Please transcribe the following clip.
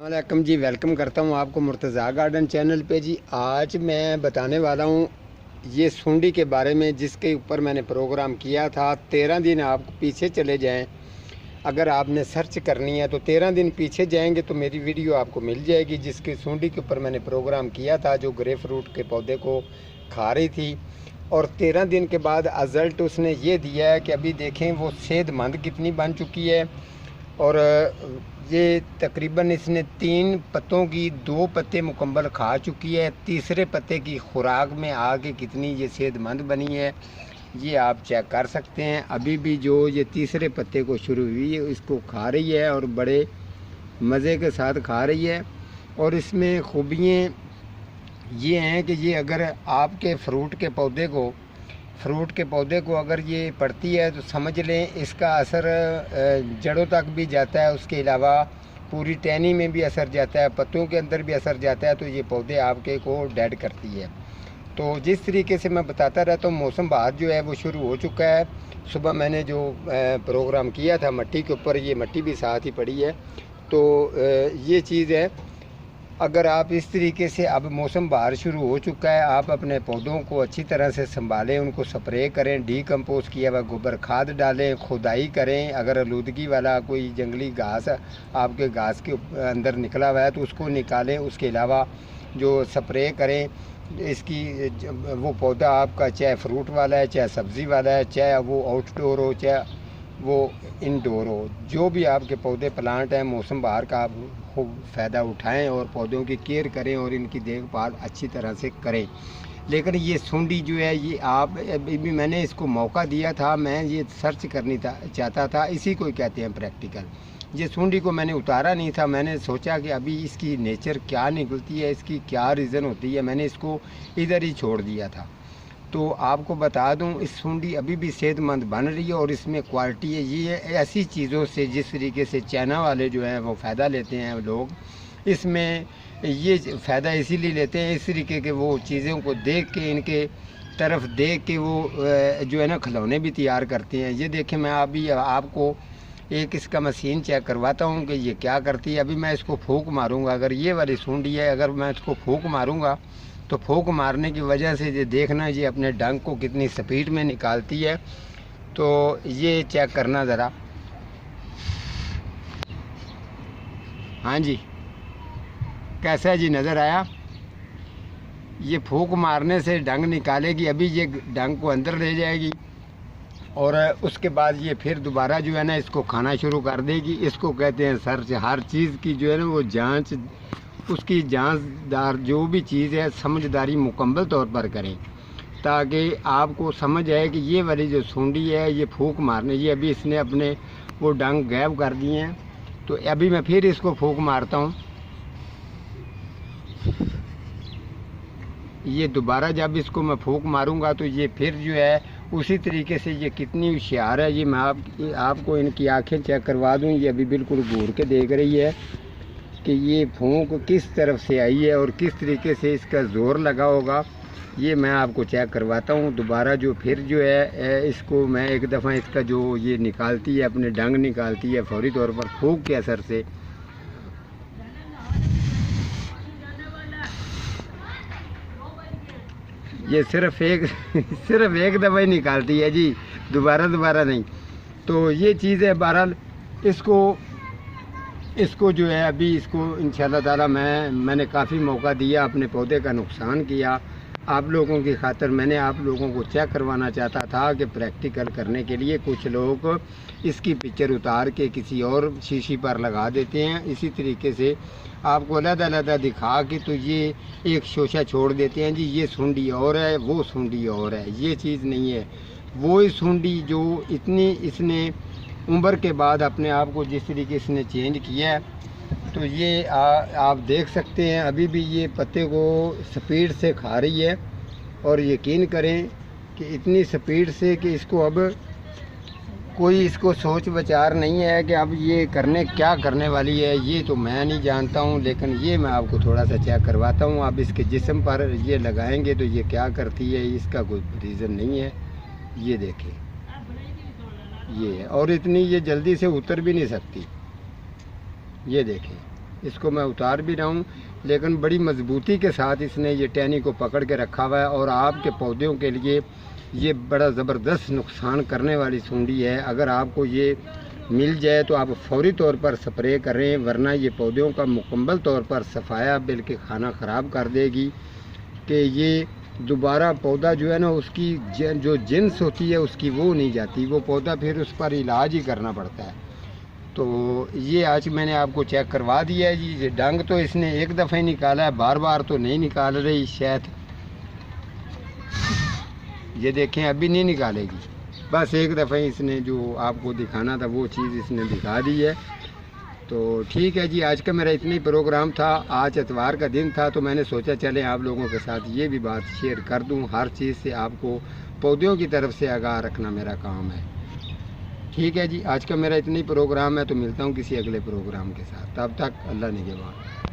वालेकुम जी, वेलकम करता हूँ आपको मुर्तज़ा गार्डन चैनल पे जी। आज मैं बताने वाला हूँ ये सुंडी के बारे में, जिसके ऊपर मैंने प्रोग्राम किया था। 13 दिन आप पीछे चले जाएं, अगर आपने सर्च करनी है तो 13 दिन पीछे जाएंगे तो मेरी वीडियो आपको मिल जाएगी, जिसकी सुंडी के ऊपर मैंने प्रोग्राम किया था, जो ग्रे फ्रूट के पौधे को खा रही थी। और 13 दिन के बाद रिज़ल्ट उसने ये दिया है कि अभी देखें वो सेहतमंद कितनी बन चुकी है। और ये तकरीबन इसने 3 पत्तों की 2 पत्ते मुकम्मल खा चुकी है। तीसरे पत्ते की खुराक में आके कितनी ये सेहतमंद बनी है ये आप चेक कर सकते हैं। अभी भी जो ये तीसरे पत्ते को शुरू हुई है इसको खा रही है और बड़े मज़े के साथ खा रही है। और इसमें खूबियाँ ये हैं कि ये अगर आपके फ्रूट के पौधे को अगर ये पड़ती है तो समझ लें इसका असर जड़ों तक भी जाता है, उसके अलावा पूरी टहनी में भी असर जाता है, पत्तों के अंदर भी असर जाता है। तो ये पौधे आपके को डेड करती है। तो जिस तरीके से मैं बताता रहता हूँ, मौसम बहार जो है वो शुरू हो चुका है। सुबह मैंने जो प्रोग्राम किया था मट्टी के ऊपर, ये मट्टी भी साथ ही पड़ी है। तो ये चीज़ है, अगर आप इस तरीके से, अब मौसम बहार शुरू हो चुका है, आप अपने पौधों को अच्छी तरह से संभालें, उनको स्प्रे करें, डीकम्पोज किया हुआ गोबर खाद डालें, खुदाई करें। अगर आलूदगी वाला कोई जंगली घास आपके घास के अंदर निकला हुआ है तो उसको निकालें। उसके अलावा जो स्प्रे करें इसकी, वो पौधा आपका चाहे फ्रूट वाला है, चाहे सब्ज़ी वाला है, चाहे वो आउटडोर हो, चाहे वो इनडोर हो, जो भी आपके पौधे प्लांट हैं, मौसम बहार का आप खूब फ़ायदा उठाएं और पौधों की केयर करें और इनकी देखभाल अच्छी तरह से करें। लेकिन ये सुंडी जो है, ये आप अभी भी मैंने इसको मौका दिया था, मैं ये सर्च करनी चाहता था, इसी को कहते हैं प्रैक्टिकल। ये सुंडी को मैंने उतारा नहीं था, मैंने सोचा कि अभी इसकी नेचर क्या निकलती है, इसकी क्या रीज़न होती है, मैंने इसको इधर ही छोड़ दिया था। तो आपको बता दूं, इस सुंडी अभी भी सेहतमंद बन रही है और इसमें क्वालिटी है। ये ऐसी चीज़ों से जिस तरीके से चाइना वाले जो हैं वो फ़ायदा लेते हैं लोग, इसमें ये फ़ायदा इसीलिए लेते हैं, इस तरीके के वो चीज़ों को देख के, इनके तरफ देख के वो जो है ना खिलौने भी तैयार करते हैं। ये देखें, मैं अभी आपको एक इसका मशीन चेक करवाता हूँ कि ये क्या करती है। अभी मैं इसको फूंक मारूँगा, अगर ये वाली सुंडी है, अगर मैं इसको फूंक मारूँगा तो फूंक मारने की वजह से ये देखना, ये अपने डंक को कितनी स्पीड में निकालती है। तो ये चेक करना ज़रा। हाँ जी, कैसा है जी, नज़र आया? ये फूंक मारने से डंक निकालेगी, अभी ये डंक को अंदर ले जाएगी और उसके बाद ये फिर दोबारा जो है ना इसको खाना शुरू कर देगी। इसको कहते हैं सर्च। हर चीज़ की जो है ना वो जांच, उसकी जांचदार जो भी चीज़ है समझदारी मुकम्मल तौर पर करें, ताकि आपको समझ आए कि ये वाली जो सुंडी है ये फूंक मारने, ये अभी इसने अपने वो डंक गायब कर दिए हैं। तो अभी मैं फिर इसको फूंक मारता हूँ। ये दोबारा जब इसको मैं फूंक मारूंगा तो ये फिर जो है उसी तरीके से, ये कितनी होशियार है। ये मैं आपको इनकी आंखें चेक करवा दूँ। ये अभी बिल्कुल घूर के देख रही है कि ये फूंक किस तरफ से आई है और किस तरीके से इसका ज़ोर लगा होगा। ये मैं आपको चेक करवाता हूँ दोबारा। जो फिर जो है इसको मैं एक दफ़ा, इसका जो ये निकालती है, अपने डंग निकालती है फौरी तौर पर फूंक के असर से। ये सिर्फ एक दफ़ा ही निकालती है जी, दोबारा नहीं। तो ये चीज़ है। बहरहाल इसको जो है अभी इसको इंशाल्लाह ताला मैंने काफ़ी मौका दिया, अपने पौधे का नुकसान किया आप लोगों की खातिर। मैंने आप लोगों को चेक करवाना चाहता था कि प्रैक्टिकल करने के लिए कुछ लोग इसकी पिक्चर उतार के किसी और शीशी पर लगा देते हैं, इसी तरीके से आपको अलग-अलग दिखा के तो ये एक शोशा छोड़ देते हैं जी, ये सुंडी और है, वो सुंडी और है। ये चीज़ नहीं है। वो ही सुंडी जो इतनी इसने उम्र के बाद अपने आप को जिस तरीके से इसने चेंज किया है, तो ये आप देख सकते हैं अभी भी ये पत्ते को स्पीड से खा रही है। और यकीन करें कि इतनी स्पीड से कि इसको अब कोई इसको सोच विचार नहीं है कि अब ये क्या करने वाली है, ये तो मैं नहीं जानता हूँ। लेकिन ये मैं आपको थोड़ा सा चेक करवाता हूँ। अब इसके जिस्म पर ये लगाएंगे तो ये क्या करती है, इसका कोई रीज़न नहीं है। ये देखें, ये है, और इतनी ये जल्दी से उतर भी नहीं सकती। ये देखें, इसको मैं उतार भी रहा हूँ, लेकिन बड़ी मजबूती के साथ इसने ये टहनी को पकड़ के रखा हुआ है। और आपके पौधों के लिए ये बड़ा ज़बरदस्त नुकसान करने वाली सूंडी है। अगर आपको ये मिल जाए तो आप फौरी तौर पर स्प्रे करें, वरना ये पौधों का मुकम्मल तौर पर सफाया बल्कि खाना ख़राब कर देगी कि ये दोबारा पौधा जो है ना उसकी जो जिन्स होती है उसकी वो नहीं जाती, वो पौधा फिर उस पर इलाज ही करना पड़ता है। तो ये आज मैंने आपको चेक करवा दिया है जी। ये डंग तो इसने एक दफ़ा ही निकाला है, बार बार तो नहीं निकाल रही शायद, ये देखें अभी नहीं निकालेगी, बस एक दफ़ा ही इसने जो आपको दिखाना था वो चीज़ इसने दिखा दी है। तो ठीक है जी, आज का मेरा इतना ही प्रोग्राम था। आज इतवार का दिन था तो मैंने सोचा चलें आप लोगों के साथ ये भी बात शेयर कर दूं। हर चीज़ से आपको पौधों की तरफ से आगाह रखना मेरा काम है। ठीक है जी, आज का मेरा इतना ही प्रोग्राम है, तो मिलता हूँ किसी अगले प्रोग्राम के साथ। तब तक अल्लाह निगहबान।